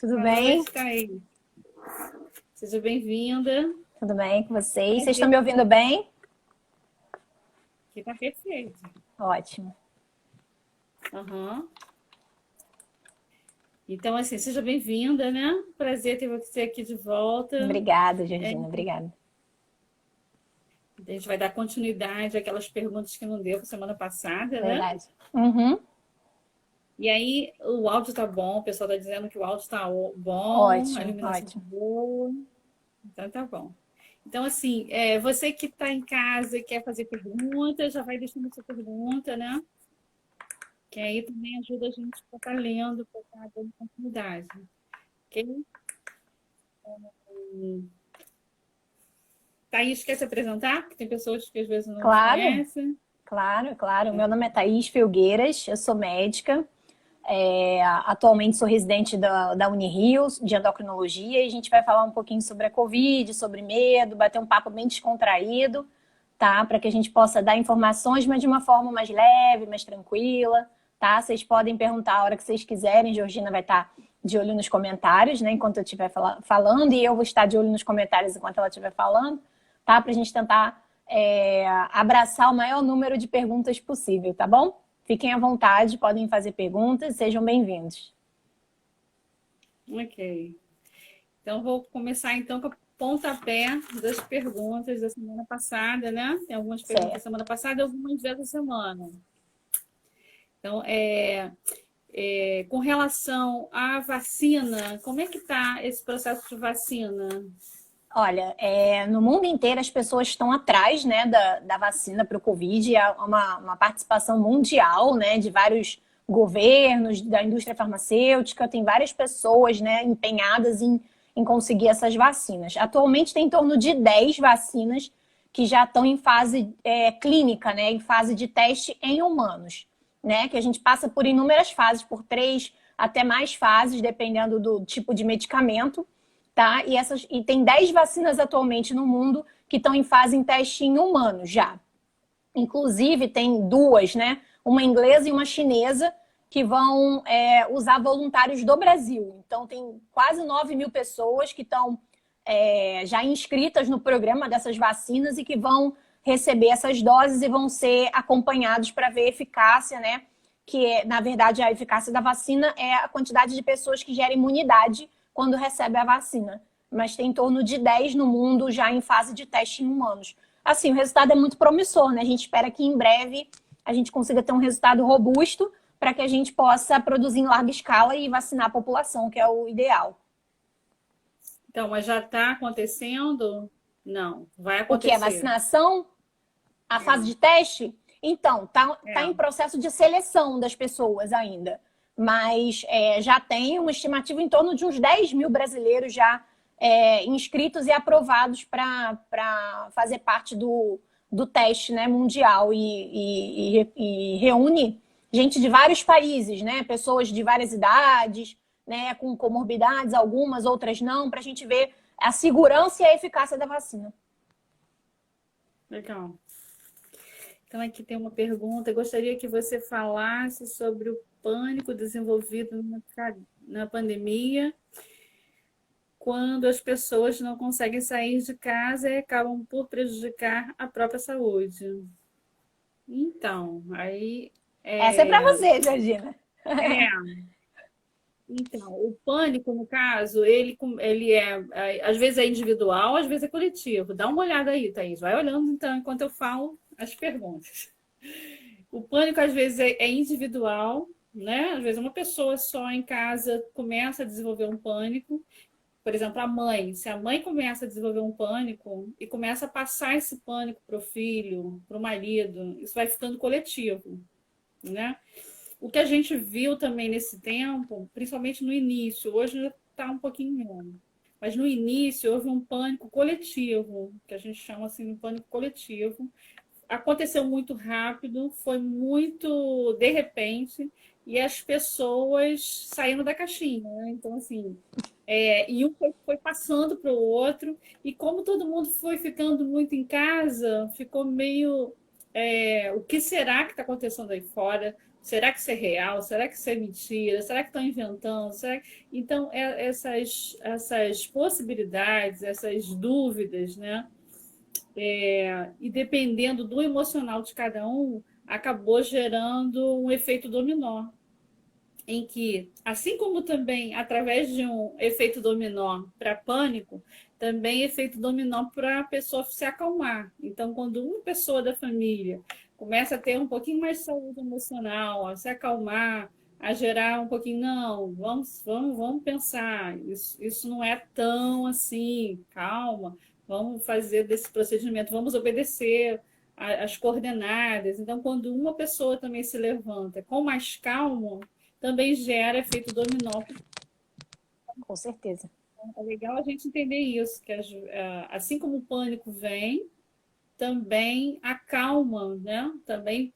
Tudo Boa bem? noite, Thaís. Seja bem-vinda. Tudo bem com vocês? Vocês estão Prazer. me ouvindo bem? Aqui está perfeito. Ótimo. Aham. Então, assim, seja bem-vinda, né? Prazer ter você aqui de volta. Obrigada, É, Georgina. Obrigada. a gente vai dar continuidade àquelas perguntas que não deu para semana passada, né? Verdade. Uhum. E aí, o áudio tá bom, o pessoal tá dizendo que o áudio tá bom, a Ótimo, iluminação tá ótimo. boa, então tá bom. Então, assim, você que está em casa e quer fazer perguntas, já vai deixando sua pergunta, né? Que aí também ajuda a gente a estar lendo, para estar dando continuidade. Ok? Thaís quer se apresentar? Porque tem pessoas que às vezes não te Claro, conhecem. claro. Meu nome é Thaís Filgueiras, eu sou médica. Atualmente sou residente da Unirio, de endocrinologia, e a gente vai falar um pouquinho sobre a Covid, sobre medo, bater um papo bem descontraído, tá? Para que a gente possa dar informações, mas de uma forma mais leve, mais tranquila, tá? Vocês podem perguntar a hora que vocês quiserem, Georgina vai estar de olho nos comentários, né? Enquanto eu estiver falando, e eu vou estar de olho nos comentários enquanto ela estiver falando, tá? Para a gente tentar abraçar o maior número de perguntas possível, tá bom? Fiquem à vontade, podem fazer perguntas, sejam bem-vindos. Ok. Então, vou começar então com o pontapé das perguntas da semana passada, né? Tem algumas perguntas da Certo. semana passada e algumas dessa semana. Então, com relação à vacina, como é que está esse processo de vacina? Olha, no mundo inteiro as pessoas estão atrás, né, da vacina para o Covid. Há uma participação mundial, né, de vários governos, da indústria farmacêutica. Tem várias pessoas, né, empenhadas em conseguir essas vacinas. Atualmente tem em torno de 10 vacinas que já estão em fase clínica, né, em fase de teste em humanos, né, que a gente passa por inúmeras fases, por 3 até mais fases, dependendo do tipo de medicamento. Tá? E tem 10 vacinas atualmente no mundo que estão em fase em teste em humanos já. Inclusive, tem duas, né? Uma inglesa e uma chinesa, que vão usar voluntários do Brasil. Então, tem quase 9 mil pessoas que estão já inscritas no programa dessas vacinas e que vão receber essas doses e vão ser acompanhados para ver a eficácia, né? Na verdade, a eficácia da vacina é a quantidade de pessoas que geram imunidade quando recebe a vacina. Mas tem em torno de 10 no mundo já em fase de teste em humanos. Assim, o resultado é muito promissor, né? A gente espera que em breve a gente consiga ter um resultado robusto para que a gente possa produzir em larga escala e vacinar a população, que é o ideal. Então, mas já está acontecendo? Não, vai O que é acontecer. vacinação? A fase de teste? Então, tá em É. processo de seleção das pessoas ainda. Mas já tem uma estimativa em torno de uns 10 mil brasileiros já inscritos e aprovados para fazer parte do teste, né, mundial e reúne gente de vários países, né, pessoas de várias idades, né, com comorbidades, algumas, outras não, para a gente ver a segurança e a eficácia da vacina. Legal. Então, aqui tem uma pergunta. Eu gostaria que você falasse sobre o pânico desenvolvido na pandemia, quando as pessoas não conseguem sair de casa e acabam por prejudicar a própria saúde. Então, aí Essa é para é, você, Georgina. é, então, o pânico, no caso, ele às vezes é individual, às vezes é coletivo. Dá uma olhada aí, Thaís. Vai olhando, então, enquanto eu falo as perguntas. O pânico, às vezes, é individual, né? Às vezes, uma pessoa só em casa começa a desenvolver um pânico. Por exemplo, a mãe. Se a mãe começa a desenvolver um pânico e começa a passar esse pânico para o filho, para o marido, isso vai ficando coletivo, né? O que a gente viu também nesse tempo, principalmente no início, hoje já está um pouquinho menos, mas no início houve um pânico coletivo, que a gente chama assim de pânico coletivo. Aconteceu muito rápido, foi muito de repente, e as pessoas saíram da caixinha, né? Então, assim, e um foi passando para o outro, e como todo mundo foi ficando muito em casa, ficou meio. O que será que está acontecendo aí fora? será que isso é real? Será que isso é mentira? Será que estão inventando? Então, essas possibilidades, essas dúvidas, né? E dependendo do emocional de cada um, acabou gerando um efeito dominó, em que, assim como também através de um efeito dominó para pânico, também efeito dominó para a pessoa se acalmar. Então, quando uma pessoa da família começa a ter um pouquinho mais de saúde emocional, a se acalmar, a gerar um pouquinho, não, vamos pensar, isso não é tão assim, calma, vamos fazer desse procedimento, vamos obedecer as coordenadas. Então, quando uma pessoa também se levanta com mais calma, também gera efeito dominó. Com certeza. É legal a gente entender isso, que assim como o pânico vem, também a calma, né? Também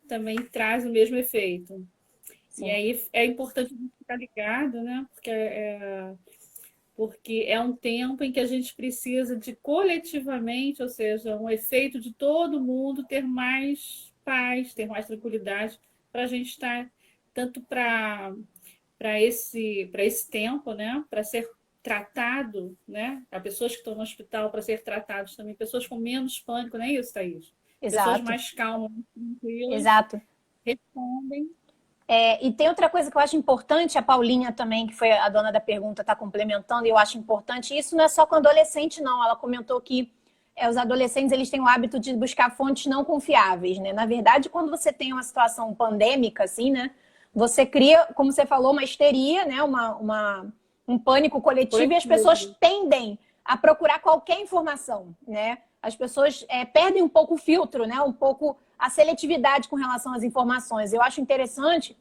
traz o mesmo efeito. Sim. E aí é importante a gente ficar ligado, né? Porque é um tempo em que a gente precisa de coletivamente, ou seja, um efeito de todo mundo ter mais paz, ter mais tranquilidade, para a gente estar tanto para esse tempo, né? Para ser tratado, né? Há pessoas que estão no hospital para ser tratados também, pessoas com menos pânico, não é isso, Thaís? Pessoas Exato. mais calmas, tranquilas, Exato. respondem. E tem outra coisa que eu acho importante, a Paulinha também, que foi a dona da pergunta, está complementando, e eu acho importante, isso não é só com adolescente, não. Ela comentou que os adolescentes eles têm o hábito de buscar fontes não confiáveis, né? Na verdade, quando você tem uma situação pandêmica, assim, né? Você cria, como você falou, uma histeria, né? Um pânico coletivo, e as pessoas tendem a procurar qualquer informação, né? As pessoas perdem um pouco o filtro, né? Um pouco a seletividade com relação às informações. Eu acho interessante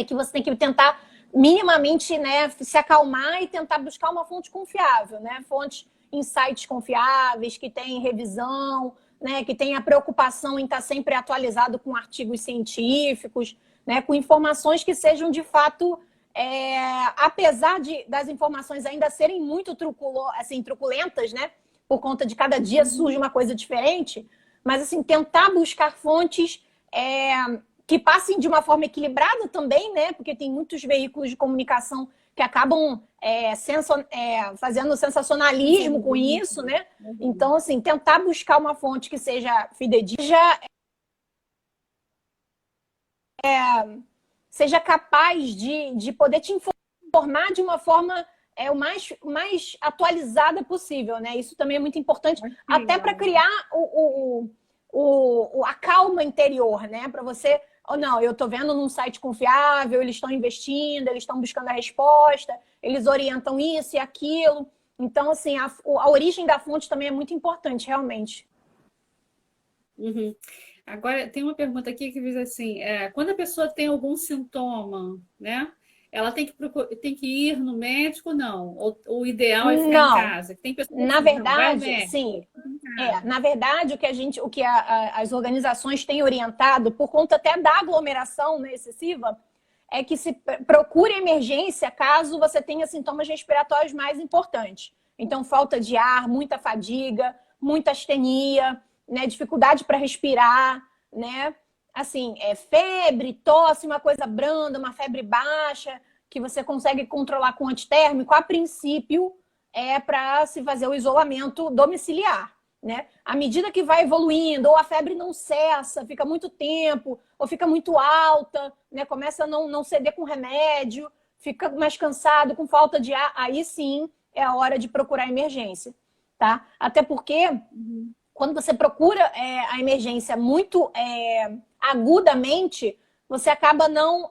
que você tem que tentar minimamente, né, se acalmar e tentar buscar uma fonte confiável, né? Fontes em sites confiáveis, que tem revisão, né, que tem a preocupação em estar sempre atualizado com artigos científicos, né, com informações que sejam de fato, apesar das informações ainda serem muito truculentas, né, por conta de cada dia surge uma coisa diferente, mas assim, tentar buscar fontes que passem de uma forma equilibrada também, né? Porque tem muitos veículos de comunicação que acabam fazendo sensacionalismo com isso, né? Então, assim, tentar buscar uma fonte que seja fidedigna, seja capaz de poder te informar de uma forma o mais atualizada possível, né? Isso também é muito importante, até para criar a calma interior, né? Para você, não, eu estou vendo num site confiável, eles estão investindo, eles estão buscando a resposta, eles orientam isso e aquilo. Então, assim, a origem da fonte também é muito importante, realmente. Uhum. Agora, tem uma pergunta aqui que diz assim, quando a pessoa tem algum sintoma, né? Ela tem que ir no médico, não? Ou o ideal é ficar em casa? Tem pessoas na assim, não, vai ao verdade, médico, sim. Na verdade, o que as organizações têm orientado, por conta até da aglomeração, né, excessiva, é que se procure emergência caso você tenha sintomas respiratórios mais importantes. Então, falta de ar, muita fadiga, muita astenia, né, dificuldade para respirar, né? Assim, febre, tosse, uma coisa branda, uma febre baixa, que você consegue controlar com antitérmico, a princípio para se fazer o isolamento domiciliar, né? À medida que vai evoluindo, ou a febre não cessa, fica muito tempo, ou fica muito alta, né? Começa a não ceder com remédio, fica mais cansado, com falta de ar, aí sim é a hora de procurar emergência, tá? Até porque quando você procura a emergência muito agudamente, você acaba não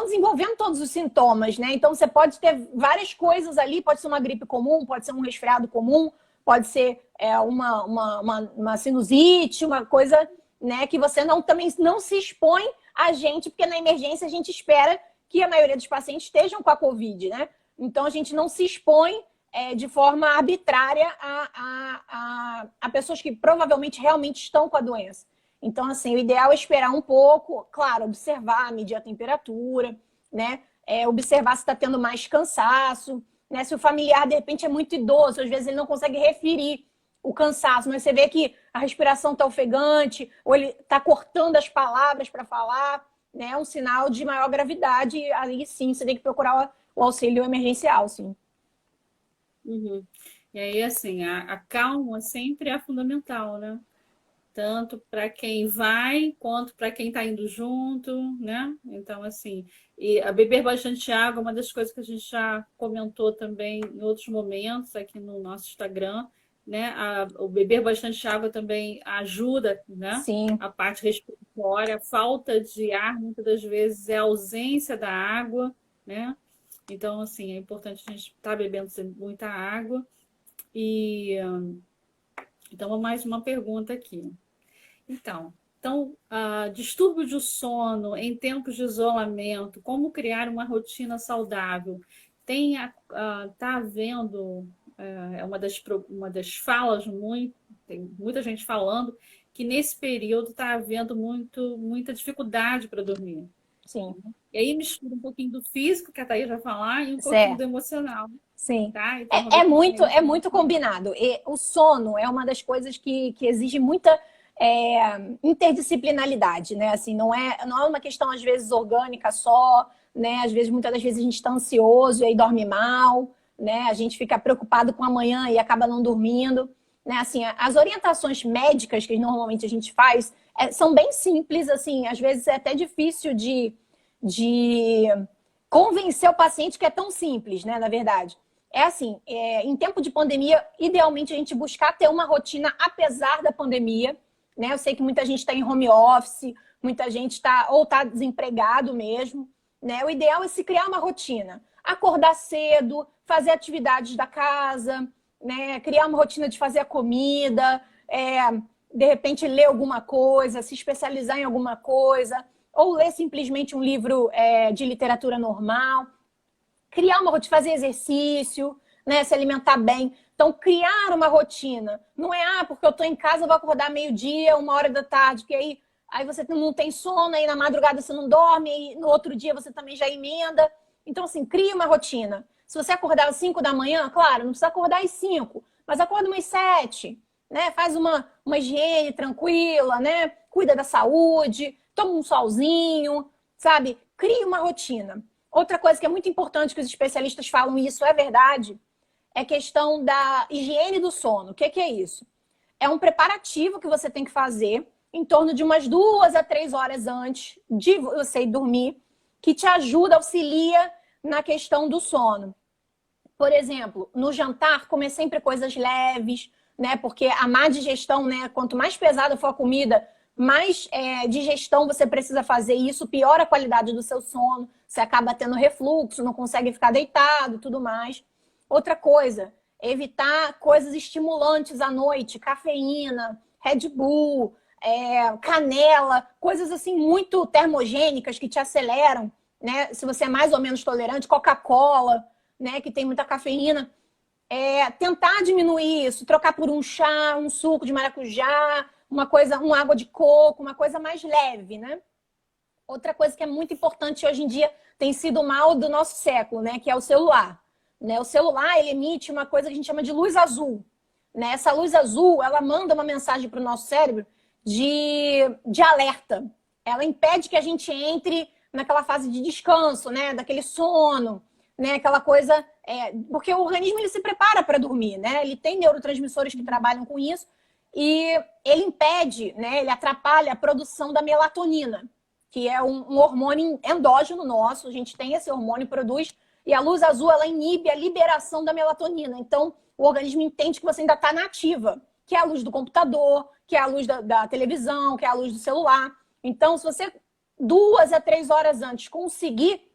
desenvolvendo todos os sintomas, né? Então, você pode ter várias coisas ali, pode ser uma gripe comum, pode ser um resfriado comum, pode ser uma sinusite, uma coisa, né, que você também não se expõe a gente, porque na emergência a gente espera que a maioria dos pacientes estejam com a Covid, né? Então, a gente não se expõe de forma arbitrária a pessoas que provavelmente realmente estão com a doença. Então, assim, o ideal é esperar um pouco, claro, observar, medir a temperatura, né? Observar se está tendo mais cansaço, né? Se o familiar, de repente, é muito idoso, às vezes ele não consegue referir o cansaço, mas você vê que a respiração está ofegante, ou ele está cortando as palavras para falar, né? É um sinal de maior gravidade, e aí sim você tem que procurar o auxílio emergencial, sim. Uhum. E aí, assim, a calma sempre é fundamental, né? Tanto para quem vai quanto para quem está indo junto, né? Então, assim, e a beber bastante água, uma das coisas que a gente já comentou também em outros momentos aqui no nosso Instagram, né? O beber bastante água também ajuda, né? Sim, A parte respiratória, a falta de ar, muitas das vezes, é a ausência da água, né? Então, assim, é importante a gente estar bebendo muita água. E então, mais uma pergunta aqui. Então, distúrbio de sono em tempos de isolamento, como criar uma rotina saudável? Tá havendo, é uma das falas, tem muita gente falando que nesse período está havendo muita dificuldade para dormir. sim. E aí mistura um pouquinho do físico, que a Thaís vai falar, e um pouquinho do Certo. emocional, Sim. tá? Então, vamos É, ver como é é isso. muito combinado. E o sono é uma das coisas que exige muita interdisciplinaridade, né? Assim, não é uma questão, às vezes, orgânica só, né? Às vezes, muitas das vezes, a gente está ansioso e aí dorme mal, né? A gente fica preocupado com amanhã e acaba não dormindo. Né? Assim, as orientações médicas que normalmente a gente faz são bem simples, assim, às vezes é até difícil de convencer o paciente que é tão simples, né? Na verdade. É assim, em tempo de pandemia, idealmente a gente buscar ter uma rotina apesar da pandemia, né? Eu sei que muita gente está em home office, muita gente está desempregado mesmo, né? O ideal é se criar uma rotina, acordar cedo, fazer atividades da casa, né? Criar uma rotina de fazer a comida, de repente ler alguma coisa, se especializar em alguma coisa, ou ler simplesmente um livro de literatura normal. Criar uma rotina, fazer exercício, né? Se alimentar bem. Então, criar uma rotina. Não é, porque eu estou em casa, eu vou acordar meio-dia, 1 hora da tarde, porque aí você não tem sono, aí na madrugada você não dorme, e no outro dia você também já emenda. Então, assim, cria uma rotina. Se você acordar às 5 da manhã, claro, não precisa acordar às 5, mas acorda umas 7, né? Faz uma higiene tranquila, né? Cuida da saúde, toma um solzinho, sabe? Cria uma rotina. Outra coisa que é muito importante que os especialistas falam, e isso é verdade, é questão da higiene do sono. O que é isso? É um preparativo que você tem que fazer em torno de umas 2 a 3 horas antes de você ir dormir, que te ajuda, auxilia na questão do sono. Por exemplo, no jantar, comer sempre coisas leves, né? Porque a má digestão, né? Quanto mais pesada for a comida, mais digestão você precisa fazer, e isso piora a qualidade do seu sono. Você acaba tendo refluxo, não consegue ficar deitado, tudo mais. Outra coisa, evitar coisas estimulantes à noite, cafeína, Red Bull, canela, coisas assim muito termogênicas que te aceleram, né? Se você é mais ou menos tolerante, Coca-Cola, né? Que tem muita cafeína. Tentar diminuir isso, trocar por um chá, um suco de maracujá, uma água de coco, uma coisa mais leve, né? Outra coisa que é muito importante hoje em dia tem sido o mal do nosso século, né? Que é o celular. Né? O celular, ele emite uma coisa que a gente chama de luz azul. Né? Essa luz azul, ela manda uma mensagem para o nosso cérebro de alerta. Ela impede que a gente entre naquela fase de descanso, né? Daquele sono, né? Aquela coisa... porque o organismo ele se prepara para dormir, né? Ele tem neurotransmissores que trabalham com isso e ele impede, né? Ele atrapalha a produção da melatonina, que é um hormônio endógeno nosso. A gente tem esse hormônio, produz, e a luz azul ela inibe a liberação da melatonina. Então, o organismo entende que você ainda está na ativa, que é a luz do computador, que é a luz da televisão, que é a luz do celular. Então, se você 2 a 3 horas antes conseguir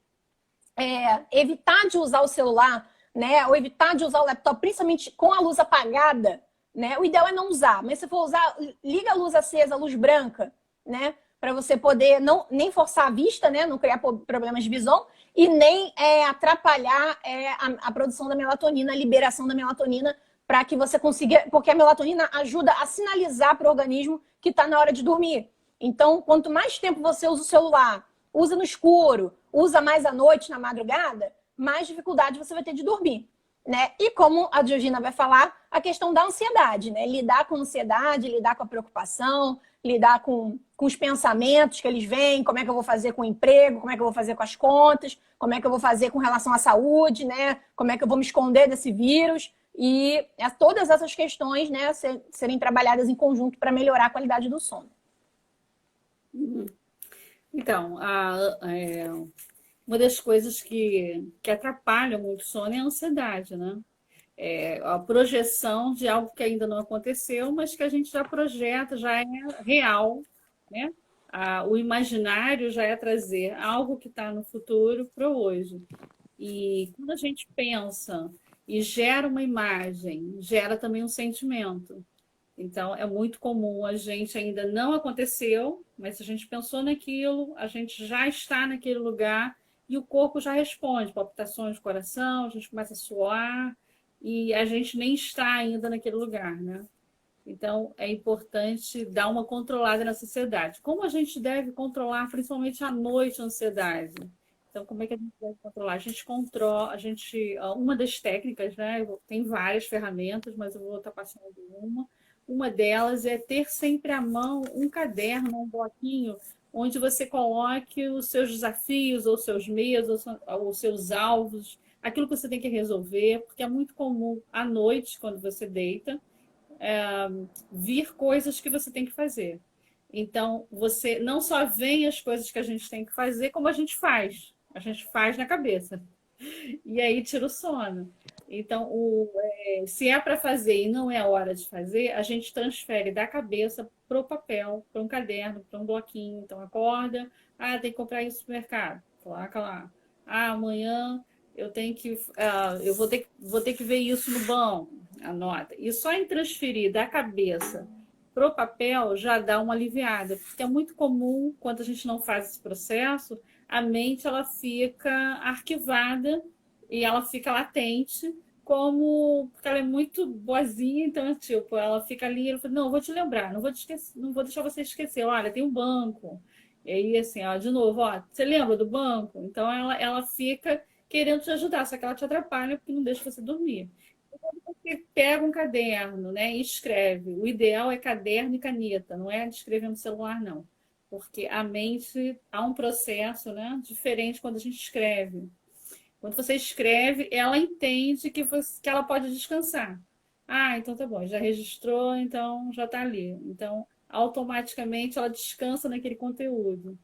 evitar de usar o celular, né, ou evitar de usar o laptop, principalmente com a luz apagada, né, o ideal é não usar. Mas se for usar, liga a luz acesa, a luz branca, né, para você poder nem forçar a vista, né, não criar problemas de visão e nem atrapalhar a produção da melatonina, a liberação da melatonina, para que você consiga... Porque a melatonina ajuda a sinalizar para o organismo que está na hora de dormir. Então, quanto mais tempo você usa o celular, usa no escuro, usa mais à noite, na madrugada, mais dificuldade você vai ter de dormir. né? E como a Georgina vai falar, a questão da ansiedade, né? Lidar com a ansiedade, lidar com a preocupação, lidar com os pensamentos que eles vêm, como é que eu vou fazer com o emprego, como é que eu vou fazer com as contas, como é que eu vou fazer com relação à saúde, né? Como é que eu vou me esconder desse vírus. E todas essas questões, né, serem trabalhadas em conjunto para melhorar a qualidade do sono. Então, uma das coisas que atrapalham muito o sono é a ansiedade, né? A projeção de algo que ainda não aconteceu, mas que a gente já projeta, já é real, né? O imaginário já é trazer algo que está no futuro para o hoje. E quando a gente pensa e gera uma imagem, gera também um sentimento. Então, é muito comum, a gente ainda não aconteceu, mas se a gente pensou naquilo, a gente já está naquele lugar e o corpo já responde, palpitações do coração, a gente começa a suar e a gente nem está ainda naquele lugar, né? Então, é importante dar uma controlada na ansiedade. Como a gente deve controlar, principalmente à noite, a ansiedade? Então, como é que a gente deve controlar? A gente controla, uma das técnicas, né? Tem várias ferramentas, mas eu vou estar passando uma. Uma delas é ter sempre à mão um caderno, um bloquinho, onde você coloque os seus desafios, ou seus medos, ou seus alvos, aquilo que você tem que resolver, porque é muito comum à noite, quando você deita, vir coisas que você tem que fazer. Então, você não só vê as coisas que a gente tem que fazer, como a gente faz. A gente faz na cabeça. E aí tira o sono. Então, se é para fazer e não é a hora de fazer, a gente transfere da cabeça para o papel, para um caderno, para um bloquinho. Então, acorda, tem que comprar isso no supermercado, coloca lá. Amanhã eu tenho que, eu vou ter que ver isso no banco, anota. E só em transferir da cabeça para o papel já dá uma aliviada, porque é muito comum, quando a gente não faz esse processo, a mente ela fica arquivada e ela fica latente, porque ela é muito boazinha, então, tipo, ela fica ali, ela fala, não, eu vou te lembrar, não vou te esquecer, não vou deixar você esquecer, olha, tem um banco. E aí, assim, ó, de novo, ó, você lembra do banco? Então ela fica querendo te ajudar, só que ela te atrapalha porque não deixa você dormir. Quando você pega um caderno, né, e escreve, o ideal é caderno e caneta, não é escrever no celular, não. Porque a mente há um processo, né, diferente quando a gente escreve. Quando você escreve, ela entende que ela pode descansar. Então tá bom, já registrou, então já está ali. Então, automaticamente ela descansa naquele conteúdo.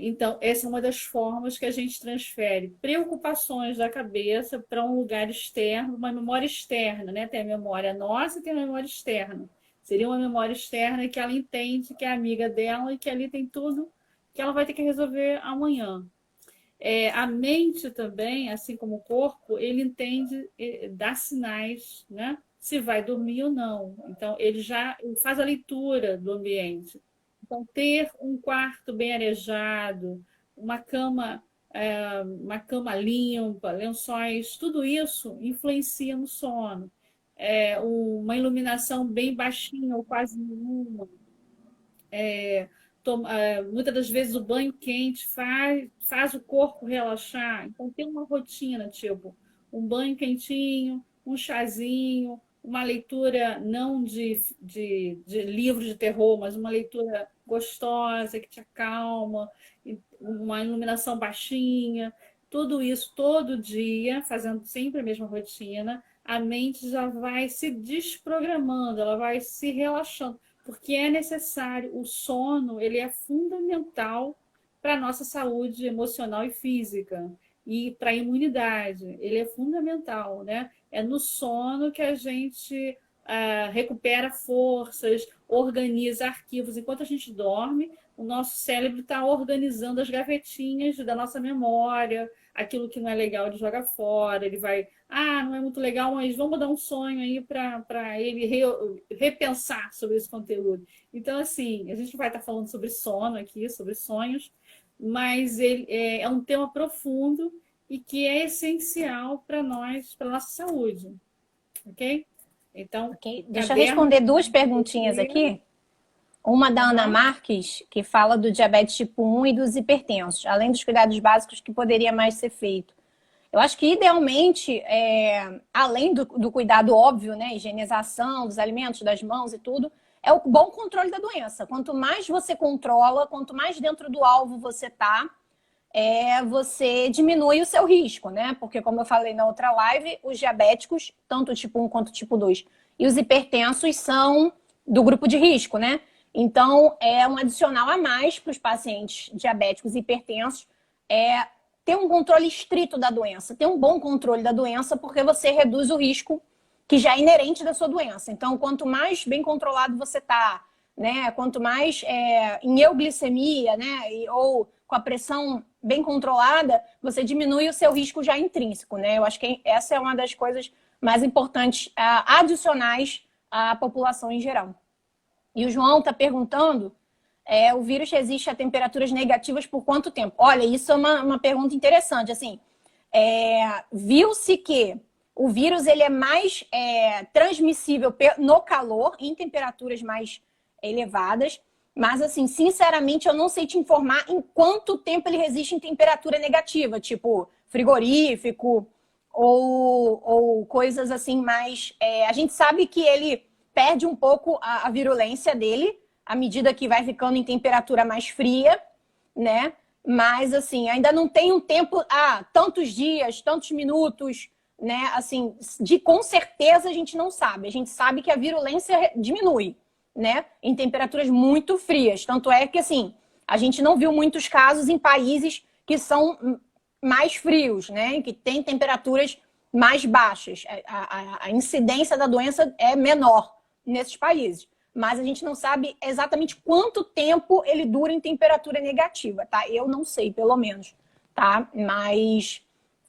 Então, essa é uma das formas que a gente transfere preocupações da cabeça para um lugar externo, uma memória externa, né? Tem a memória nossa e tem a memória externa. Seria uma memória externa que ela entende que é amiga dela e que ali tem tudo que ela vai ter que resolver amanhã. A mente também, assim como o corpo, ele entende, dá sinais, né? Se vai dormir ou não. Então, ele faz a leitura do ambiente. Então, ter um quarto bem arejado, uma cama limpa, lençóis, tudo isso influencia no sono. Uma iluminação bem baixinha ou quase nenhuma. Muitas das vezes o banho quente faz o corpo relaxar. Então, tem uma rotina, tipo, um banho quentinho, um chazinho, uma leitura não de livro de terror, mas uma leitura gostosa, que te acalma, uma iluminação baixinha. Tudo isso todo dia, fazendo sempre a mesma rotina, a mente já vai se desprogramando, ela vai se relaxando porque é necessário. O sono, ele é fundamental para a nossa saúde emocional e física e para a imunidade. Ele é fundamental, né? É no sono que a gente recupera forças, organiza arquivos. Enquanto a gente dorme, o nosso cérebro está organizando as gavetinhas da nossa memória, aquilo que não é legal ele joga fora, ele vai, não é muito legal, mas vamos dar um sonho aí para ele repensar sobre esse conteúdo. Então, assim, a gente vai estar falando sobre sono aqui, sobre sonhos, mas ele é um tema profundo e que é essencial para nós, para a nossa saúde, ok? Então, okay. Deixa eu responder duas perguntinhas aqui. Uma da Ana Marques, que fala do diabetes tipo 1 e dos hipertensos, além dos cuidados básicos que poderia mais ser feito. Eu acho que, idealmente, além do cuidado óbvio, né, higienização dos alimentos, das mãos e tudo, é o bom controle da doença. Quanto mais você controla, quanto mais dentro do alvo você tá, você diminui o seu risco, né? Porque, como eu falei na outra live, os diabéticos, tanto tipo 1 quanto tipo 2, e os hipertensos são do grupo de risco, né? Então, é um adicional a mais para os pacientes diabéticos e hipertensos ter um controle estrito da doença, ter um bom controle da doença, porque você reduz o risco que já é inerente da sua doença. Então, quanto mais bem controlado você está, né? Quanto mais em euglicemia, né? Ou com a pressão bem controlada, você diminui o seu risco já intrínseco, né? Eu acho que essa é uma das coisas mais importantes, adicionais à população em geral. E o João está perguntando, o vírus resiste a temperaturas negativas por quanto tempo? Olha, isso é uma pergunta interessante. Assim, viu-se que o vírus ele é mais transmissível no calor, em temperaturas mais elevadas, mas, assim, sinceramente, eu não sei te informar em quanto tempo ele resiste em temperatura negativa, tipo frigorífico ou coisas assim mais... a gente sabe que ele perde um pouco a virulência dele à medida que vai ficando em temperatura mais fria, né? Mas, assim, ainda não tem um tempo... tantos dias, tantos minutos, né? Assim, com certeza a gente não sabe. A gente sabe que a virulência diminui, né, em temperaturas muito frias. Tanto é que, assim, a gente não viu muitos casos em países que são mais frios, né, que tem temperaturas mais baixas. A incidência da doença é menor nesses países. Mas a gente não sabe exatamente quanto tempo ele dura em temperatura negativa, tá? Eu não sei, pelo menos, tá? Mas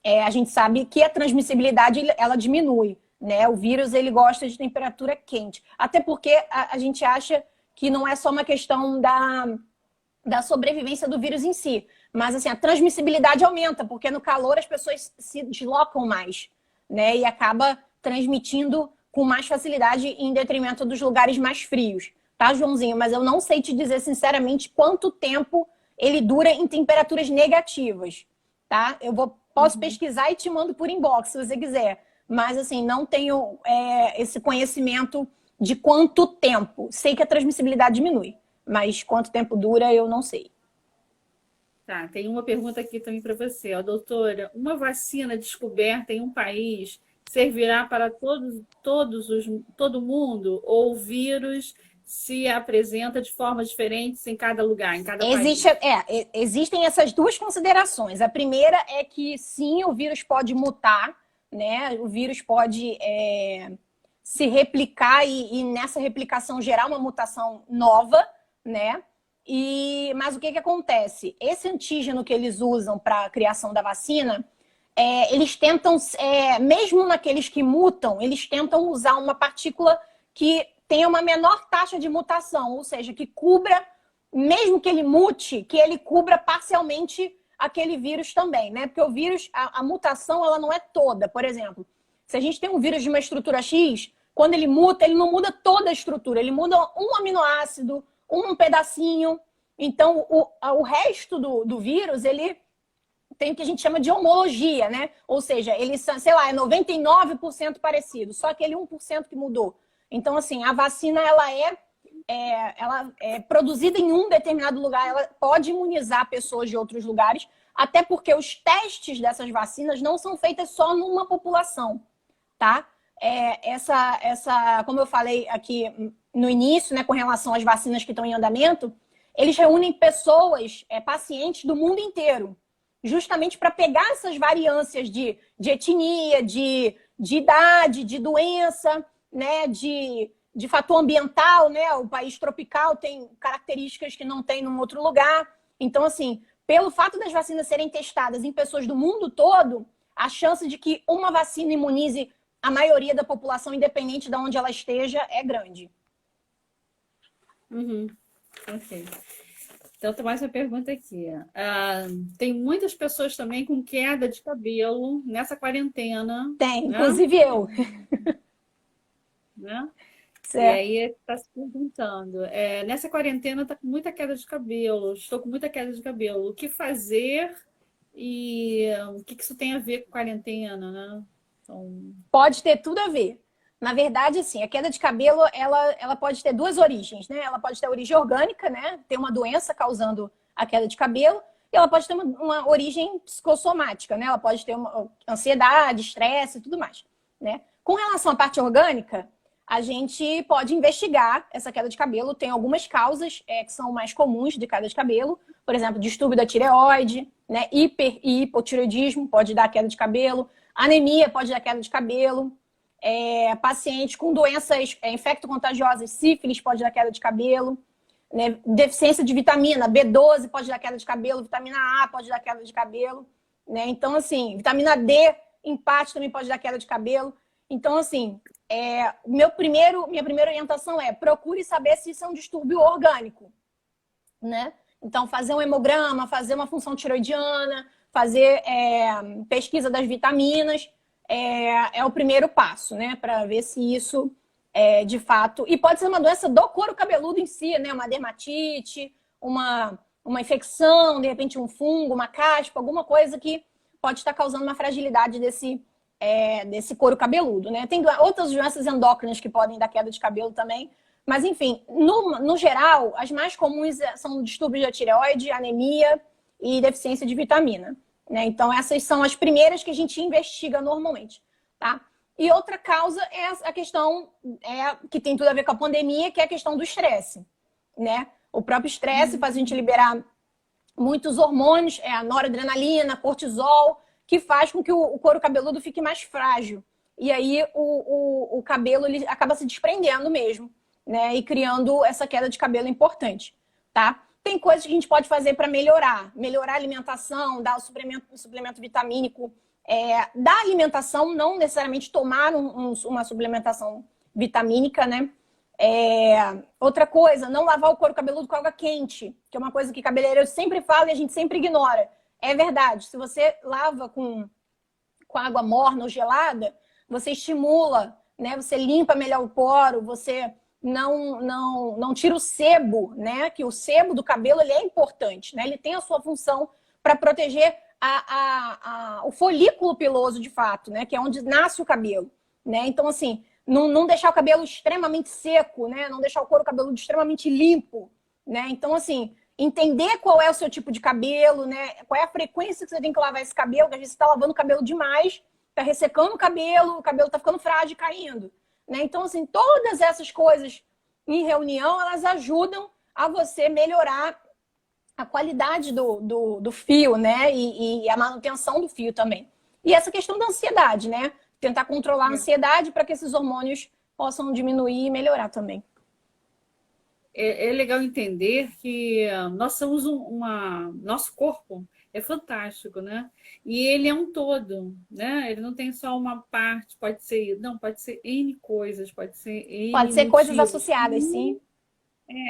a gente sabe que a transmissibilidade, ela diminui. Né? O vírus ele gosta de temperatura quente. Até porque a gente acha que não é só uma questão da sobrevivência do vírus em si. Mas assim, a transmissibilidade aumenta, porque no calor as pessoas se deslocam mais, né? E acaba transmitindo com mais facilidade em detrimento dos lugares mais frios. Tá, Joãozinho? Mas eu não sei te dizer sinceramente quanto tempo ele dura em temperaturas negativas. Tá? Posso pesquisar e te mando por inbox, se você quiser. Mas, assim, não tenho esse conhecimento de quanto tempo. Sei que a transmissibilidade diminui, mas quanto tempo dura, eu não sei. Tá, tem uma pergunta aqui também para você. Ó, doutora, uma vacina descoberta em um país servirá para todo mundo? Ou o vírus se apresenta de formas diferentes em cada lugar, em cada país? Existem essas duas considerações. A primeira é que, sim, o vírus pode mutar, né? O vírus pode se replicar e nessa replicação gerar uma mutação nova, né? Mas o que acontece? Esse antígeno que eles usam para a criação da vacina, eles tentam, mesmo naqueles que mutam, eles tentam usar uma partícula que tenha uma menor taxa de mutação, ou seja, que cubra, mesmo que ele mute, que ele cubra parcialmente aquele vírus também, né? Porque o vírus, a mutação, ela não é toda. Por exemplo, se a gente tem um vírus de uma estrutura X, quando ele muta, ele não muda toda a estrutura, ele muda um aminoácido, um pedacinho. Então, o resto do vírus, ele tem o que a gente chama de homologia, né? Ou seja, ele, sei lá, é 99% parecido, só aquele 1% que mudou. Então, assim, a vacina, ela é produzida em um determinado lugar, ela pode imunizar pessoas de outros lugares, até porque os testes dessas vacinas não são feitos só numa população, tá? Como eu falei aqui no início, né, com relação às vacinas que estão em andamento, eles reúnem pessoas, pacientes do mundo inteiro, justamente para pegar essas variâncias de etnia, de idade, de doença, né, de fator ambiental, né? O país tropical tem características que não tem num outro lugar. Então, assim, pelo fato das vacinas serem testadas em pessoas do mundo todo, a chance de que uma vacina imunize a maioria da população, independente de onde ela esteja, é grande. Ok. Então, tem mais uma pergunta aqui. Tem muitas pessoas também com queda de cabelo nessa quarentena. Tem, né? inclusive eu. Né? E Certo. aí está se perguntando, nessa quarentena está com muita queda de cabelo, estou com muita queda de cabelo, o que fazer E o que isso tem a ver com quarentena, né? Então, Pode ter tudo a ver. Na verdade, assim, a queda de cabelo, ela pode ter duas origens, né? Ela pode ter origem orgânica, né? Ter uma doença causando a queda de cabelo, e ela pode ter uma origem psicossomática, né? Ela pode ter uma ansiedade, estresse e tudo mais, né? Com relação à parte orgânica, a gente pode investigar essa queda de cabelo. Tem algumas causas que são mais comuns de queda de cabelo, por exemplo, distúrbio da tireoide, né? Hiper e hipotireoidismo pode dar queda de cabelo, anemia pode dar queda de cabelo, pacientes com doenças infecto-contagiosas, sífilis pode dar queda de cabelo, né? Deficiência de vitamina B12 pode dar queda de cabelo, vitamina A pode dar queda de cabelo, né? Então, assim, vitamina D, empate também pode dar queda de cabelo. Então, assim, minha primeira orientação procure saber se isso é um distúrbio orgânico, né? Então, fazer um hemograma, fazer uma função tiroidiana, fazer pesquisa das vitaminas, é o primeiro passo, né? Para ver se isso de fato... E pode ser uma doença do couro cabeludo em si, né? Uma dermatite, uma infecção, de repente um fungo, uma caspa, alguma coisa que pode estar causando uma fragilidade desse couro cabeludo, né? Tem outras doenças endócrinas que podem dar queda de cabelo também, mas enfim, no geral, as mais comuns são distúrbios da tireoide, anemia e deficiência de vitamina, né? Então essas são as primeiras que a gente investiga normalmente, tá? E outra causa é a questão que tem tudo a ver com a pandemia, que é a questão do estresse, né? O próprio estresse faz a gente liberar muitos hormônios, a noradrenalina, cortisol, que faz com que o couro cabeludo fique mais frágil. E aí o cabelo ele acaba se desprendendo mesmo, né? E criando essa queda de cabelo importante, tá? Tem coisas que a gente pode fazer para melhorar a alimentação, dar o suplemento vitamínico da alimentação, não necessariamente tomar uma suplementação vitamínica, né? Outra coisa, não lavar o couro cabeludo com água quente, que é uma coisa que cabeleireiro sempre fala e a gente sempre ignora. É verdade, se você lava com água morna ou gelada, você estimula, né? Você limpa melhor o poro, você não tira o sebo, né? Que o sebo do cabelo ele é importante, né? Ele tem a sua função para proteger o folículo piloso de fato, né? Que é onde nasce o cabelo, né? Então, assim, não deixar o cabelo extremamente seco, né? Não deixar o couro cabeludo extremamente limpo, né? Então, assim, entender qual é o seu tipo de cabelo, né? Qual é a frequência que você tem que lavar esse cabelo, que às vezes você está lavando o cabelo demais, tá ressecando o cabelo tá ficando frágil e caindo, né? Então, assim, todas essas coisas em reunião, elas ajudam a você melhorar a qualidade do fio, né? E a manutenção do fio também. E essa questão da ansiedade, né? Tentar controlar a ansiedade para que esses hormônios possam diminuir e melhorar também. É legal entender que nós somos nosso corpo é fantástico, né? E ele é um todo, né? Ele não tem só uma parte, pode ser N coisas, pode ser N Pode ser coisas motivos. associadas, sim.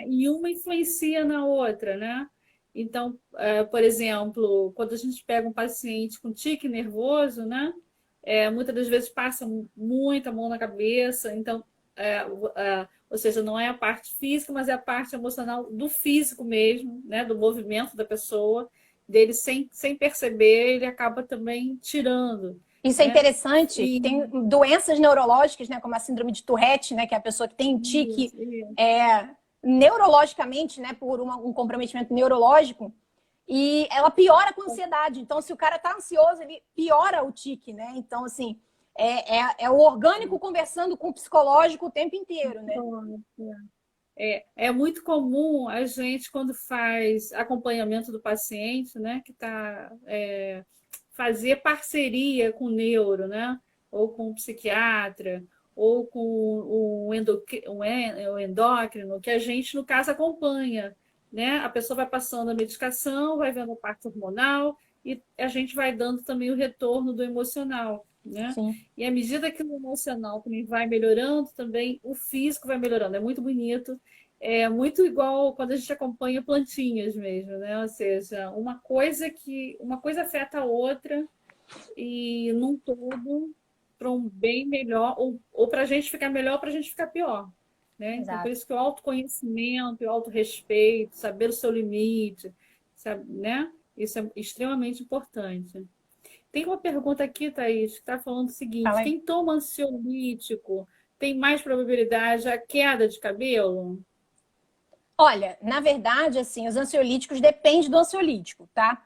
E uma influencia na outra, né? Então, por exemplo, quando a gente pega um paciente com tique nervoso, né? Muitas das vezes passa muita mão na cabeça, então ou seja, não é a parte física, mas é a parte emocional do físico mesmo, né? Do movimento da pessoa, dele sem perceber, ele acaba também tirando. Isso é Né? interessante, que tem doenças neurológicas, né? Como a síndrome de Tourette, né? Que é a pessoa que tem tique neurologicamente, né? Por um comprometimento neurológico, e ela piora com a ansiedade. Então, se o cara tá ansioso, ele piora o tique, né? Então, assim, é o orgânico conversando com o psicológico o tempo inteiro, né? É muito comum a gente, quando faz acompanhamento do paciente, né, que está fazer parceria com o neuro, né, ou com o psiquiatra, ou com o endócrino, que a gente, no caso, acompanha. Né? A pessoa vai passando a medicação, vai vendo a parte hormonal e a gente vai dando também o retorno do emocional. Né? E à medida que o emocional também vai melhorando, também o físico vai melhorando. É muito bonito. É muito igual quando a gente acompanha plantinhas mesmo, né? Ou seja, uma coisa afeta a outra e num todo para um bem melhor, ou para a gente ficar melhor, para a gente ficar pior. Né? Então, por isso que o autoconhecimento, o autorrespeito, saber o seu limite, sabe, né? Isso é extremamente importante. Tem uma pergunta aqui, Thaís, que está falando o seguinte: Fala aí. quem toma ansiolítico tem mais probabilidade de queda de cabelo? Olha, na verdade, assim, os ansiolíticos dependem do ansiolítico, tá?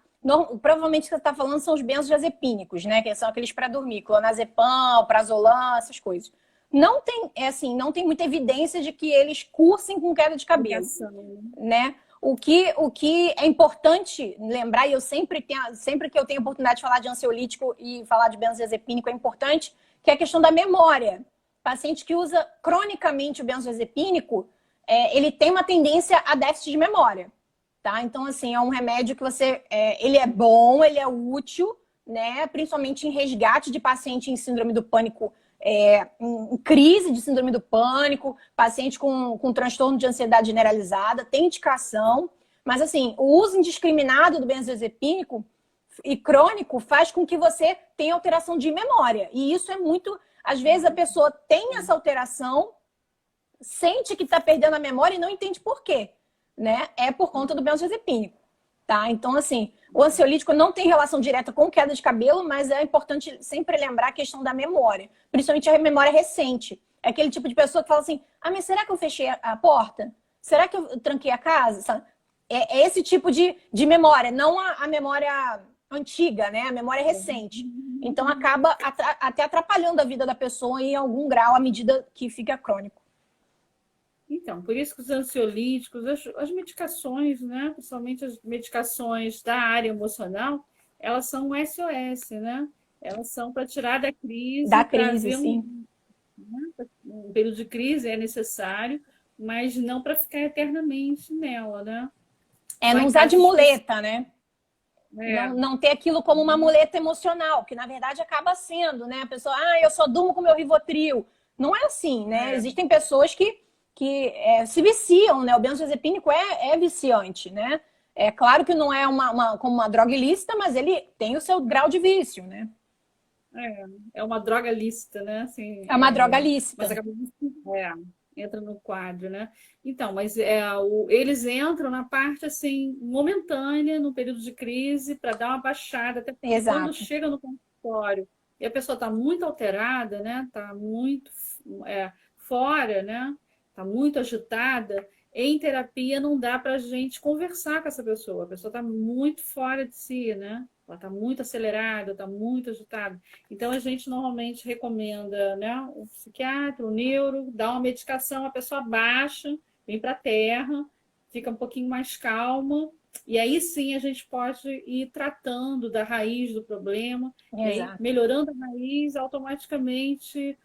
Provavelmente o que você está falando são os benzodiazepínicos, né? Que são aqueles para dormir, clonazepam, prazolam, essas coisas. Não tem, não tem muita evidência de que eles cursem com queda de cabelo, Indicação. né? O que é importante lembrar, e eu sempre que eu tenho oportunidade de falar de ansiolítico e falar de benzodiazepínico, é importante, que é a questão da memória. Paciente que usa cronicamente o benzodiazepínico, ele tem uma tendência a déficit de memória, tá? Então, assim, é um remédio que ele é bom, ele é útil, né? Principalmente em resgate de paciente em síndrome do pânico, em crise de síndrome do pânico, paciente com transtorno de ansiedade generalizada, tem indicação, mas, assim, o uso indiscriminado do benzodiazepínico e crônico faz com que você tenha alteração de memória, e isso é muito... Às vezes a pessoa tem essa alteração, sente que está perdendo a memória e não entende por quê, né? É por conta do benzodiazepínico, tá? Então, assim, o ansiolítico não tem relação direta com queda de cabelo, mas é importante sempre lembrar a questão da memória, principalmente a memória recente. É aquele tipo de pessoa que fala assim, mas será que eu fechei a porta? Será que eu tranquei a casa? É esse tipo de memória, não a memória antiga, né? A memória recente. Então, acaba até atrapalhando a vida da pessoa em algum grau à medida que fica crônico. Então, por isso que os ansiolíticos, as medicações, né, principalmente as medicações da área emocional, elas são um SOS, né? Elas são para tirar da crise, Da para crise, ver sim. um período de crise é necessário, mas não para ficar eternamente nela, né? É Só não em usar de casos específicos. muleta, né? É, Não ter aquilo como uma muleta emocional, que na verdade acaba sendo, né? A pessoa, eu só durmo com meu Rivotril. Não é assim, né? é. Existem pessoas que se viciam, né? O benzodiazepínico é viciante, né? É claro que não é como uma droga ilícita, mas ele tem o seu grau de vício, né? É uma droga lícita, né? Assim, É uma droga mas lícita. acaba entra no quadro, né? Então, mas eles entram na parte assim momentânea, no período de crise, para dar uma baixada, até porque quando Exato. chega no consultório e a pessoa está muito alterada, né? Está muito fora, né? Está muito agitada. Em terapia não dá para a gente conversar com essa pessoa. A pessoa está muito fora de si, né? Ela está muito acelerada, está muito agitada. Então, a gente normalmente recomenda, né, o psiquiatra, o neuro, dá uma medicação, a pessoa baixa, vem para a terra, fica um pouquinho mais calma, e aí sim a gente pode ir tratando da raiz do problema, e aí Exato. melhorando a raiz, automaticamente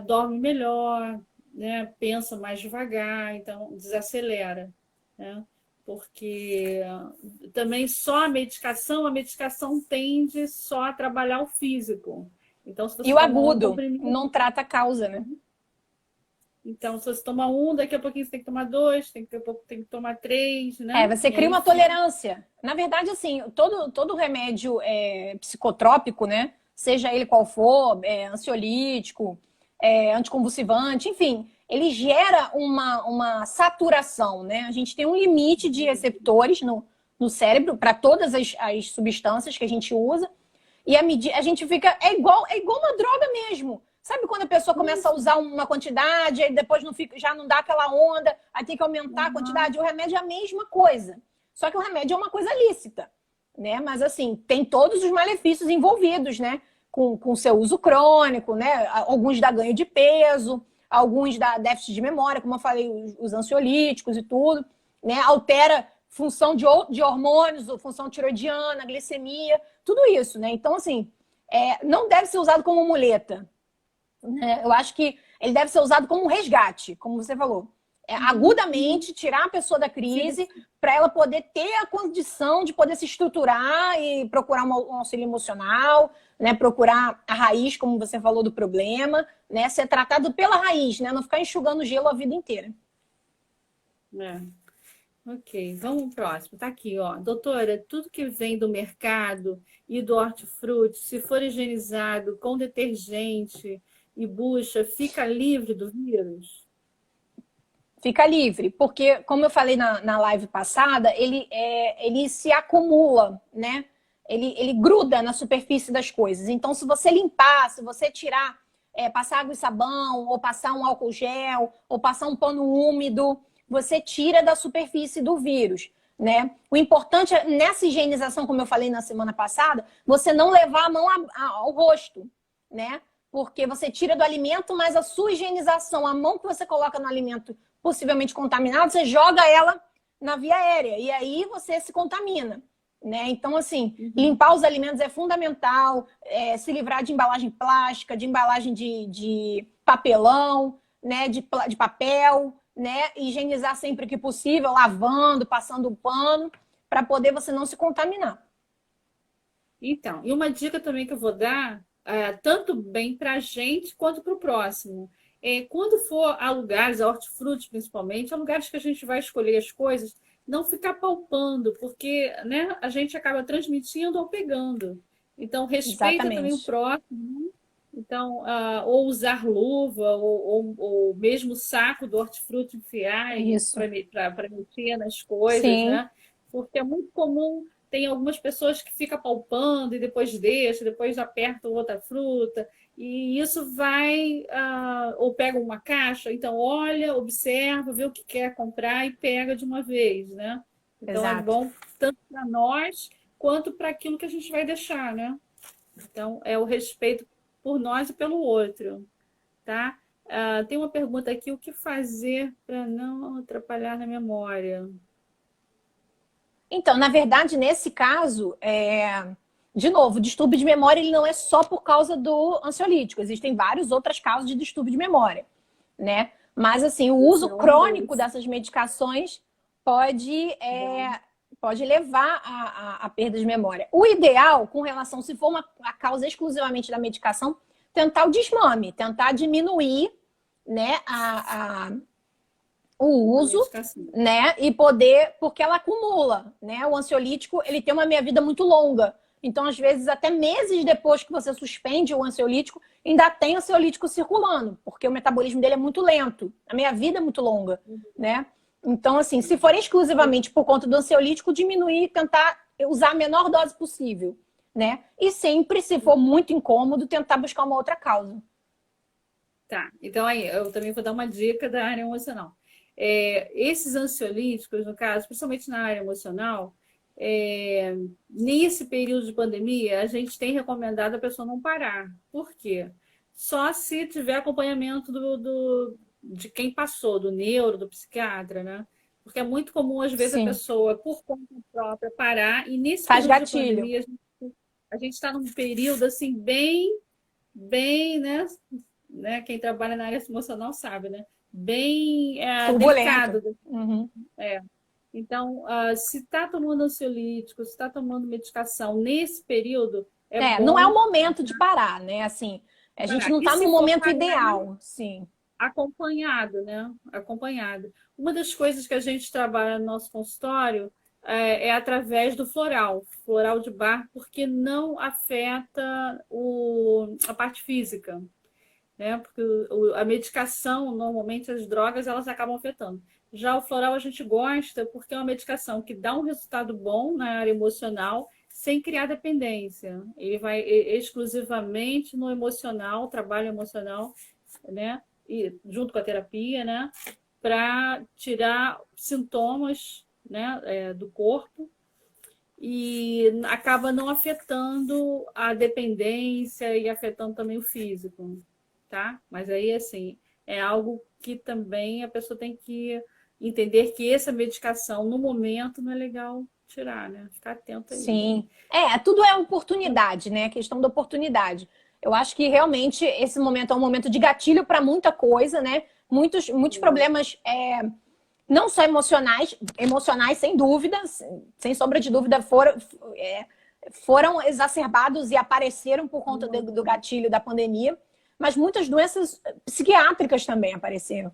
dorme melhor, né, pensa mais devagar, então desacelera, né? Porque também só a medicação tende só a trabalhar o físico. Então, se E você o tomar um agudo comprimido, não trata a causa, né? então se você tomar um, daqui a pouquinho você tem que tomar dois, daqui a pouco tem que tomar três, né? Você E cria aí uma fica. tolerância. Na verdade, assim, todo remédio psicotrópico, né? Seja ele qual for, ansiolítico, anticonvulsivante, enfim, ele gera uma saturação, né? A gente tem um limite de receptores no cérebro para todas as substâncias que a gente usa. E a gente fica. É igual uma droga mesmo. Sabe quando a pessoa começa a Isso. usar uma quantidade, aí depois não fica, já não dá aquela onda, aí tem que aumentar a Uhum. quantidade? O remédio é a mesma coisa. Só que o remédio é uma coisa lícita, né? Mas assim, tem todos os malefícios envolvidos, né? Com seu uso crônico, né? Alguns dá ganho de peso, alguns dá déficit de memória, como eu falei, os ansiolíticos e tudo, né? Altera função de hormônios, função tiroidiana, glicemia, tudo isso, né? Então, assim, não deve ser usado como muleta, né? Eu acho que ele deve ser usado como um resgate, como você falou. Agudamente tirar a pessoa da crise para ela poder ter a condição de poder se estruturar e procurar um auxílio emocional, né? Procurar a raiz, como você falou, do problema, né? Ser tratado pela raiz, né? Não ficar enxugando gelo a vida inteira. É. Ok, vamos pro próximo. Tá aqui, ó. Doutora, tudo que vem do mercado e do hortifruti, se for higienizado com detergente e bucha, fica livre do vírus? Fica livre, porque, como eu falei na live passada, ele se acumula, né? Ele gruda na superfície das coisas. Então, se você limpar, se você tirar, passar água e sabão, ou passar um álcool gel, ou passar um pano úmido, você tira da superfície do vírus, né? O importante é, nessa higienização, como eu falei na semana passada, você não levar a mão ao rosto, né? Porque você tira do alimento, mas a sua higienização, a mão que você coloca no alimento possivelmente contaminado, você joga ela na via aérea e aí você se contamina, né? Então, assim, limpar os alimentos é fundamental, se livrar de embalagem plástica, de embalagem de papelão, né? De papel, né? Higienizar sempre que possível, lavando, passando o pano, para poder você não se contaminar. Então, e uma dica também que eu vou dar, tanto bem para a gente quanto para o próximo. Quando for a lugares, a hortifruti principalmente, a lugares que a gente vai escolher as coisas, não ficar palpando, porque, né, a gente acaba transmitindo ou pegando. Então, respeita também o Exatamente. próximo. Então, ou usar luva, ou mesmo o saco do hortifruti enfiar Isso. para mexer nas coisas, Sim. né? Porque é muito comum, tem algumas pessoas que ficam palpando e depois deixa, depois aperta outra fruta, e isso vai, ou pega uma caixa, então olha, observa, vê o que quer comprar e pega de uma vez, né? Então é Exato. bom tanto para nós quanto para aquilo que a gente vai deixar, né? Então é o respeito por nós e pelo outro, tá? Tem uma pergunta aqui, o que fazer para não atrapalhar na memória? Então, na verdade, nesse caso, de novo, o distúrbio de memória ele não é só por causa do ansiolítico. Existem vários outros casos de distúrbio de memória, né? Mas, assim, o uso crônico dessas medicações pode levar a perda de memória. O ideal, com relação, se for a causa exclusivamente da medicação, tentar o desmame, tentar diminuir, né, o uso, né, e poder, porque ela acumula, né? O ansiolítico, ele tem uma meia-vida muito longa. Então, às vezes, até meses depois que você suspende o ansiolítico, ainda tem ansiolítico circulando, porque o metabolismo dele é muito lento, a meia-vida é muito longa, né? Então, assim, se for exclusivamente por conta do ansiolítico, diminuir, tentar usar a menor dose possível, né? E sempre, se for muito incômodo, tentar buscar uma outra causa. Tá, então aí eu também vou dar uma dica da área emocional. Esses ansiolíticos, no caso, principalmente na área emocional, nesse período de pandemia, a gente tem recomendado a pessoa não parar. Por quê? Só se tiver acompanhamento de quem passou, do neuro, do psiquiatra, né? Porque é muito comum, às vezes, a Sim. pessoa, por conta própria, parar. E nesse Faz período de gatilho. pandemia, a gente está num período, assim, bem, né? Quem trabalha na área emocional sabe, né? Bem Turbulento. delicado. Uhum. Então, se está tomando ansiolítico, se está tomando medicação nesse período, bom. Não é o momento de parar, né? Assim, a gente não está no momento ideal, sim. Acompanhado, né? Acompanhado. Uma das coisas que a gente trabalha no nosso consultório é através do floral de bar, porque não afeta a parte física, né? Porque a medicação, normalmente as drogas, elas acabam afetando. Já o floral a gente gosta porque é uma medicação que dá um resultado bom na área emocional sem criar dependência. Ele vai exclusivamente no emocional, trabalho emocional, né? E junto com a terapia, né? Para tirar sintomas, né? Do corpo e acaba não afetando a dependência e afetando também o físico, tá? Mas aí, assim, é algo que também a pessoa tem que entender que essa medicação, no momento, não é legal tirar, né? Ficar atento aí. Sim. Tudo é oportunidade, né? A questão da oportunidade. Eu acho que realmente esse momento é um momento de gatilho para muita coisa, né? Muitos problemas, não só emocionais sem dúvida, sem sombra de dúvida, foram exacerbados e apareceram por conta do gatilho da pandemia, mas muitas doenças psiquiátricas também apareceram,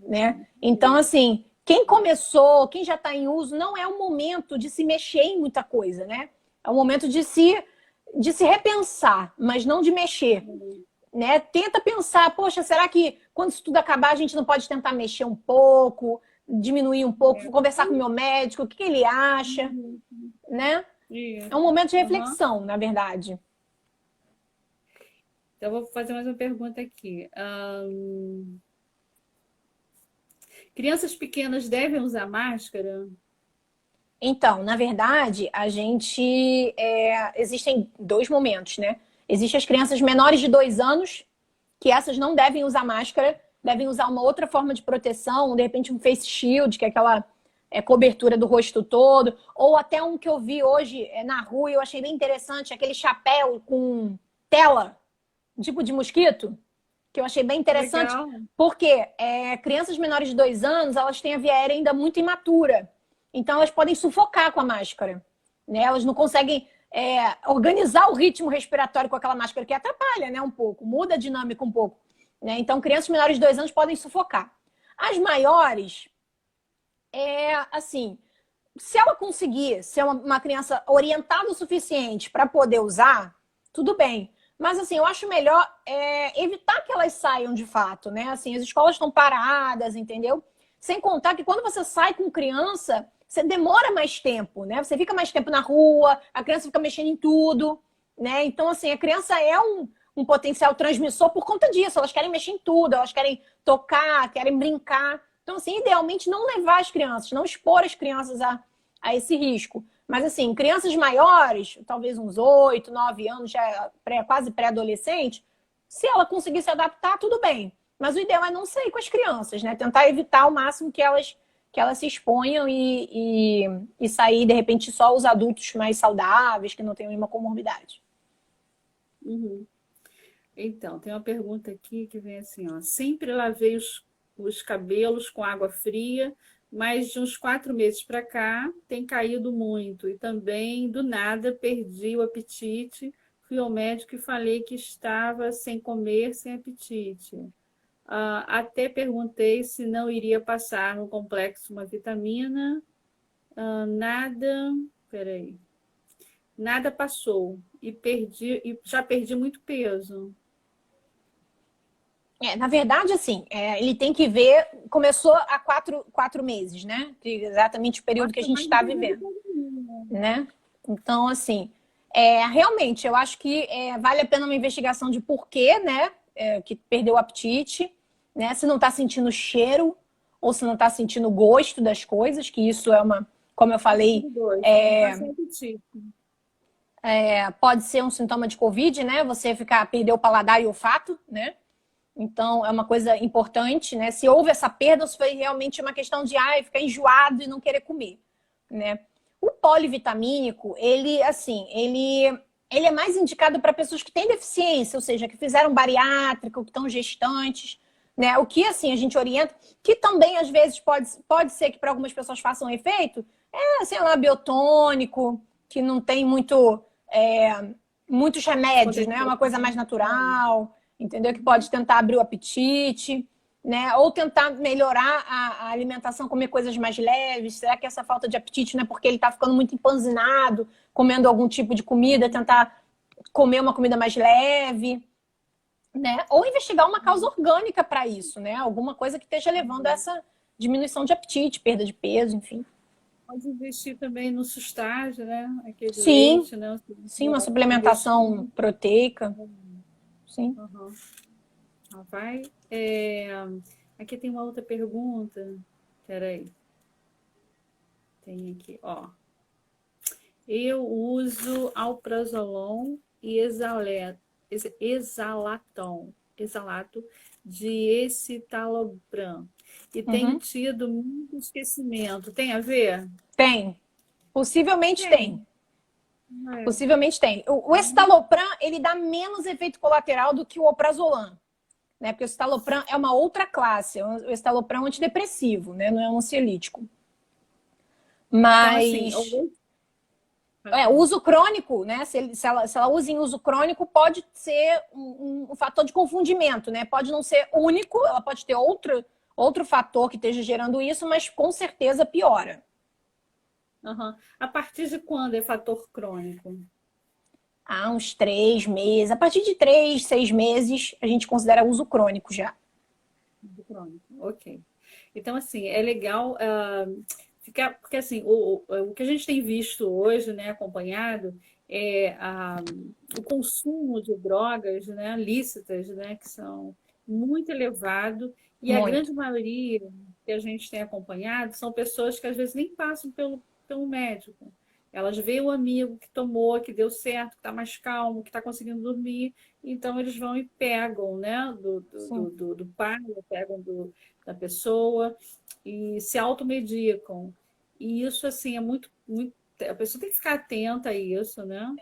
né? Então, assim, quem já está em uso, não é o momento de se mexer em muita coisa, né? É o momento de se repensar, mas não de mexer. né? Tenta pensar, poxa, será que quando isso tudo acabar a gente não pode tentar mexer um pouco, diminuir um pouco, conversar com o meu médico, o que ele acha, né? É um momento de Aham. reflexão, na verdade. Então, eu vou fazer mais uma pergunta aqui. Crianças pequenas devem usar máscara? Então, na verdade, existem dois momentos, né? Existem as crianças menores de 2 anos, que essas não devem usar máscara, devem usar uma outra forma de proteção, de repente um face shield, que é aquela cobertura do rosto todo, ou até um que eu vi hoje na rua e eu achei bem interessante, aquele chapéu com tela, tipo de mosquito, que eu achei bem interessante, Legal. porque crianças menores de 2 anos, elas têm a via aérea ainda muito imatura. Então, elas podem sufocar com a máscara. Né? Elas não conseguem organizar o ritmo respiratório com aquela máscara, que atrapalha, né, um pouco, muda a dinâmica um pouco. Né? Então, crianças menores de 2 anos podem sufocar. As maiores, assim, se ela conseguir ser uma criança orientada o suficiente para poder usar, tudo bem. Mas, assim, eu acho melhor evitar que elas saiam de fato, né? Assim, as escolas estão paradas, entendeu? Sem contar que quando você sai com criança, você demora mais tempo, né? Você fica mais tempo na rua, a criança fica mexendo em tudo, né? Então, assim, a criança é um potencial transmissor por conta disso. Elas querem mexer em tudo, elas querem tocar, querem brincar. Então, assim, idealmente não levar as crianças, não expor as crianças a esse risco. Mas, assim, crianças maiores, talvez uns 8, 9 anos, já quase pré-adolescente, se ela conseguir se adaptar, tudo bem. Mas o ideal é não sair com as crianças, né? Tentar evitar ao máximo que elas se exponham e sair, de repente, só os adultos mais saudáveis, que não tenham nenhuma comorbidade. Uhum. Então, tem uma pergunta aqui que vem assim, ó. Sempre lavei os cabelos com água fria, mas de uns 4 meses para cá tem caído muito. E também, do nada, perdi o apetite. Fui ao médico e falei que estava sem comer, sem apetite. Até perguntei se não iria passar no complexo uma vitamina. Nada. Peraí. Nada passou. E já perdi muito peso. Na verdade, assim, ele tem que ver. Começou há 4 meses, né? Que é exatamente o período que a Nossa, gente mais do está que vivendo, vitamina. né? Então, assim, realmente, eu acho que vale a pena uma investigação de porquê, né? Que perdeu o apetite, né? Se não está sentindo cheiro ou se não está sentindo gosto das coisas, que isso como eu falei, Dois. Não tá sem apetite. pode ser um sintoma de Covid, né? Você perder o paladar e o olfato, né? Então, é uma coisa importante, né? Se houve essa perda, ou se foi realmente uma questão de ficar enjoado e não querer comer, né? O polivitamínico, ele é mais indicado para pessoas que têm deficiência, ou seja, que fizeram bariátrica, ou que estão gestantes, né? O que, assim, a gente orienta, que também, às vezes, pode ser que para algumas pessoas façam efeito, sei lá, biotônico, que não tem muitos remédios, Poder né? É uma coisa mais proteger. natural, entendeu? Que pode tentar abrir o apetite, né? Ou tentar melhorar a alimentação, comer coisas mais leves. Será que essa falta de apetite não é porque ele está ficando muito empanzinado, comendo algum tipo de comida, tentar comer uma comida mais leve, né? Ou investigar uma causa orgânica para isso, né? Alguma coisa que esteja levando a essa diminuição de apetite, perda de peso, enfim. Pode investir também no sustagem, né? Aquele Sim, leite, né? sim, uma Investir. suplementação proteica, sim. Uhum. Vai. Aqui tem uma outra pergunta. Peraí. Tem aqui, ó. Eu uso alprazolam e exalato de escitalopram e tenho Uhum. tido muito esquecimento. Tem a ver? Tem. Possivelmente tem. Tem. É. Possivelmente tem. O escitalopram, ele dá menos efeito colateral do que o alprazolam, né? Porque o escitalopram é uma outra classe. O escitalopram é um antidepressivo, né? Não é um ansiolítico. Então, assim, Mas o uso crônico, né? Se ela usa em uso crônico, pode ser um fator de confundimento, né? Pode não ser único, ela pode ter outro fator que esteja gerando isso, mas com certeza piora. uhum. A partir de quando é fator crônico? há uns 3 meses. A partir de 3, 6 meses, a gente considera uso crônico já. Do crônico, ok. Então, assim, é legal ficar, porque assim, o que a gente tem visto hoje, né, acompanhado, é o consumo de drogas, né, lícitas, né, que são muito elevado, e a Muito. grande maioria que a gente tem acompanhado são pessoas que às vezes nem passam pelo médico. Elas veem o amigo que tomou, que deu certo, que está mais calmo, que está conseguindo dormir, então eles vão e pegam, né, Sim. do pai, pegam da pessoa e se automedicam. E isso, assim, é muito. A pessoa tem que ficar atenta a isso, né?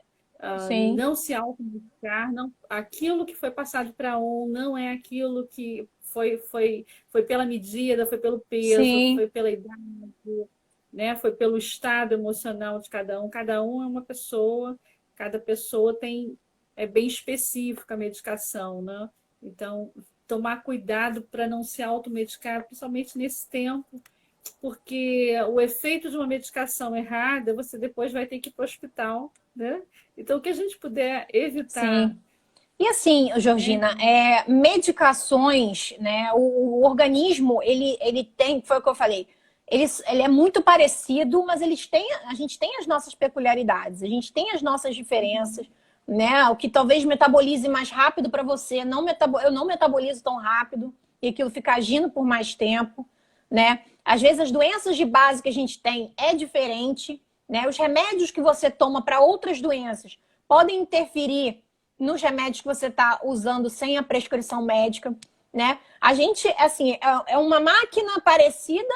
Sim. Não se automedicar, não, aquilo que foi passado para um não é aquilo que foi pela medida, foi pelo peso, Sim. foi pela idade, né? Foi pelo estado emocional de cada um. Cada um é uma pessoa, cada pessoa é bem específica a medicação, né? Então, tomar cuidado para não se automedicar, principalmente nesse tempo, porque o efeito de uma medicação errada, você depois vai ter que ir para o hospital, né? Então, o que a gente puder evitar, Sim. E assim, né? Georgina, medicações, né? O organismo, ele tem, foi o que eu falei, ele é muito parecido, mas a gente tem as nossas peculiaridades, a gente tem as nossas diferenças, né? O que talvez metabolize mais rápido para você, eu não metabolizo tão rápido, e aquilo fica agindo por mais tempo, né? Às vezes as doenças de base que a gente tem é diferente, né? Os remédios que você toma para outras doenças podem interferir nos remédios que você está usando sem a prescrição médica, né? A gente, assim, é uma máquina parecida,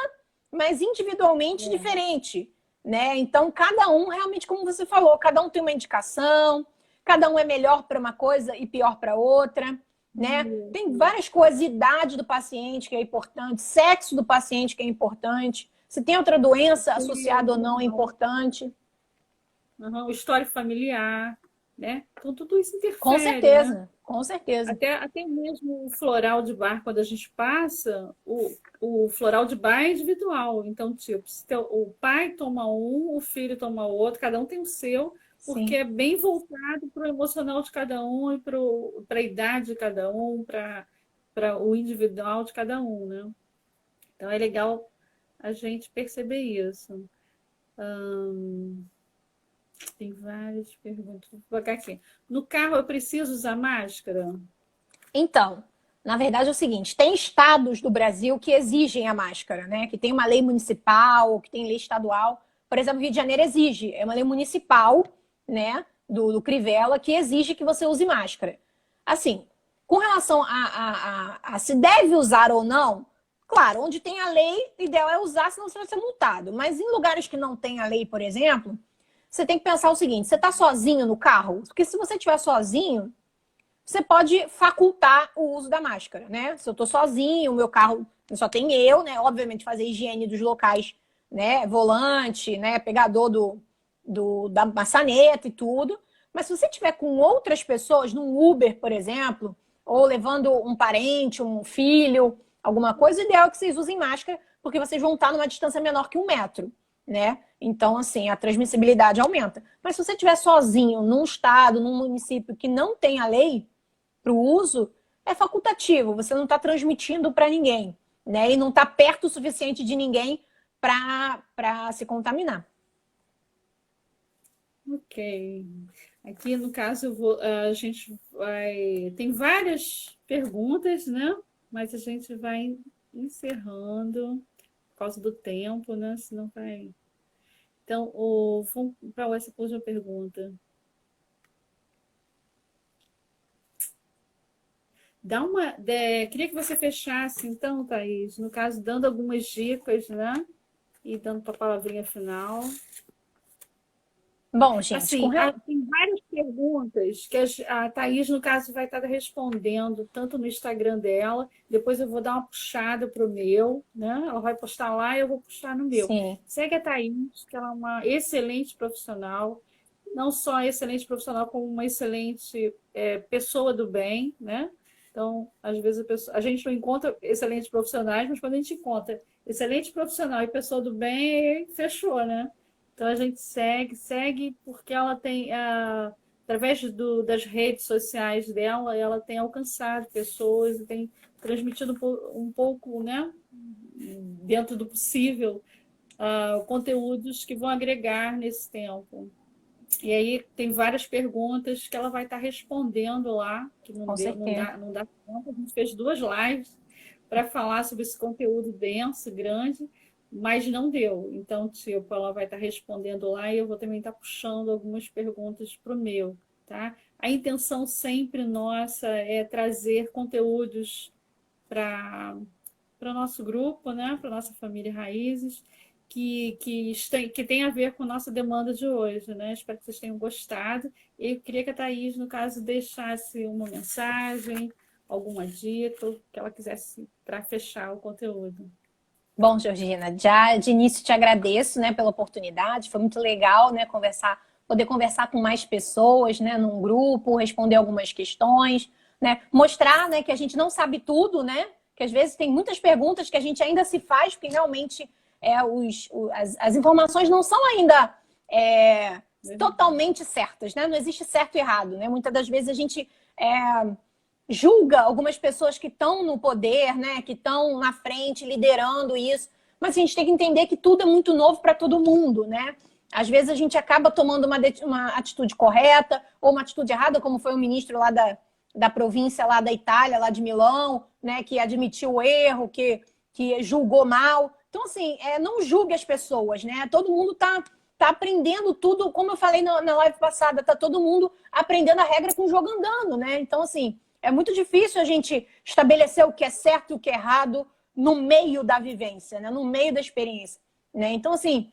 mas individualmente diferente, né? Então, cada um, realmente, como você falou, cada um tem uma indicação, cada um é melhor para uma coisa e pior para outra, né? Tem várias coisas, idade do paciente que é importante, sexo do paciente que é importante, se tem outra doença associada ou não é importante. O histórico familiar, né? Então, tudo isso Com interfere, né? certeza, com certeza. Até mesmo o floral de bar, quando a gente passa, o floral de bar é individual. Então, tipo, se o pai toma um, o filho toma outro, cada um tem o seu, porque Sim. é bem voltado para o emocional de cada um e para a idade de cada um, para o individual de cada um, né? Então, é legal a gente perceber isso. Tem várias perguntas. Vou colocar aqui. No carro, eu preciso usar máscara? Então, na verdade é o seguinte, tem estados do Brasil que exigem a máscara, né? Que tem uma lei municipal, que tem lei estadual. Por exemplo, o Rio de Janeiro exige, é uma lei municipal, né? Do Crivella, que exige que você use máscara. Assim, com relação a se deve usar ou não, claro, onde tem a lei, o ideal é usar, senão você vai ser multado. Mas em lugares que não tem a lei, por exemplo, você tem que pensar o seguinte: você está sozinho no carro? Porque se você estiver sozinho, você pode facultar o uso da máscara, né? Se eu tô sozinho, o meu carro só tem eu, né? Obviamente fazer higiene dos locais, né? Volante, né? Pegador da maçaneta e tudo. Mas se você tiver com outras pessoas, num Uber, por exemplo, ou levando um parente, um filho, alguma coisa, o ideal é que vocês usem máscara, porque vocês vão estar numa distância menor que 1 metro, né? Então, assim, a transmissibilidade aumenta. Mas se você estiver sozinho, num estado, num município que não tem a lei, para o uso, é facultativo, você não está transmitindo para ninguém, né? E não está perto o suficiente de ninguém para se contaminar. Ok. Aqui, no caso, a gente vai. Tem várias perguntas, né? Mas a gente vai encerrando por causa do tempo, né? Senão vai. Então, vamos para essa última pergunta. Queria que você fechasse, então, Thaís, no caso, dando algumas dicas, né? E dando a palavrinha final. Bom, gente, Assim, tem várias perguntas que a Thaís, no caso, vai estar respondendo, tanto no Instagram dela, depois eu vou dar uma puxada para o meu, né? Ela vai postar lá e eu vou postar no meu. sim, Segue a Thaís, que ela é uma excelente profissional, não só excelente profissional, como uma excelente pessoa do bem, né? Então, às vezes a gente não encontra excelentes profissionais, mas quando a gente encontra excelente profissional e pessoa do bem, fechou, né? Então a gente segue porque ela através das redes sociais dela, ela tem alcançado pessoas e tem transmitido um pouco, né, dentro do possível, conteúdos que vão agregar nesse tempo. E aí tem várias perguntas que ela vai estar respondendo lá, que Com certeza. não dá conta. A gente fez 2 lives para falar sobre esse conteúdo denso, grande, mas não deu. Então, tipo, ela vai estar respondendo lá e eu vou também estar puxando algumas perguntas para o meu, tá? A intenção sempre nossa é trazer conteúdos para o nosso grupo, né? Para a nossa família Raízes, que tem a ver com a nossa demanda de hoje, né? Espero que vocês tenham gostado. Eu queria que a Thaís, no caso, deixasse uma mensagem, alguma dica, o que ela quisesse para fechar o conteúdo. Bom, Georgina, já de início te agradeço, né, pela oportunidade. Foi muito legal, né, poder conversar com mais pessoas, né, num grupo, responder algumas questões, né, mostrar, né, que a gente não sabe tudo, né, que às vezes tem muitas perguntas que a gente ainda se faz, porque realmente as informações não são ainda totalmente certas, né? Não existe certo e errado, né? Muitas das vezes a gente julga algumas pessoas que estão no poder, né? Que estão na frente, liderando isso. Mas a gente tem que entender que tudo é muito novo para todo mundo, né? Às vezes a gente acaba tomando uma atitude correta ou uma atitude errada, como foi o ministro lá da província lá da Itália, lá de Milão, né? Que admitiu o erro, que julgou mal. Então, assim, não julgue as pessoas, né? Todo mundo tá aprendendo tudo, como eu falei na live passada, tá todo mundo aprendendo a regra com o jogo andando, né? Então, assim, é muito difícil a gente estabelecer o que é certo e o que é errado no meio da vivência, né? No meio da experiência, né? Então, assim,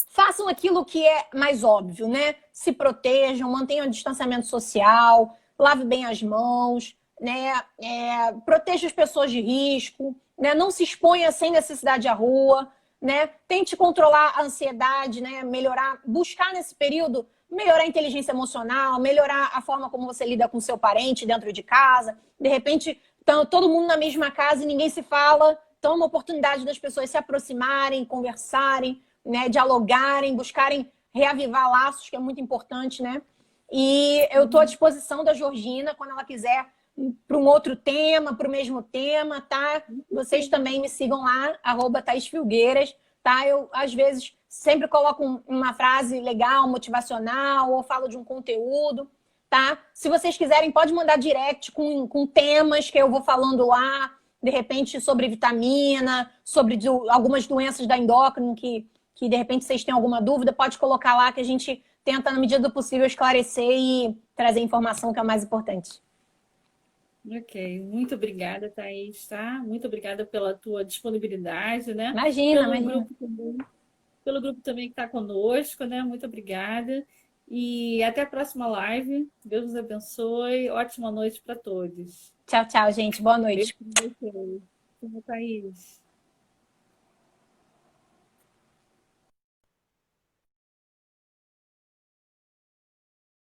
façam aquilo que é mais óbvio, né? Se protejam, mantenham o distanciamento social, lave bem as mãos, né? Proteja as pessoas de risco, né? Não se exponha sem necessidade à rua, né? Tente controlar a ansiedade, né? Buscar nesse período melhorar a inteligência emocional, melhorar a forma como você lida com seu parente dentro de casa. De repente, estão todo mundo na mesma casa e ninguém se fala. Então, é uma oportunidade das pessoas se aproximarem, conversarem, né? Dialogarem, buscarem reavivar laços, que é muito importante, né? E eu estou à disposição da Georgina, quando ela quiser, para um outro tema, para o mesmo tema, tá? Vocês também me sigam lá, @Thaís Filgueiras, tá? Eu, às vezes, sempre coloco uma frase legal, motivacional, ou falo de um conteúdo, tá? Se vocês quiserem, pode mandar direct com temas que eu vou falando lá, de repente, sobre vitamina, sobre algumas doenças da endócrina que de repente vocês têm alguma dúvida, pode colocar lá que a gente tenta, na medida do possível, esclarecer e trazer informação que é o mais importante. Ok, muito obrigada, Thaís, tá? Muito obrigada pela tua disponibilidade, né? Imagina, imagina. Pelo grupo também que está conosco, né? Muito obrigada. E até a próxima live. Deus nos abençoe. Ótima noite para todos. Tchau, tchau, gente. Boa Beijo noite. para vocês. Tchau, Thaís.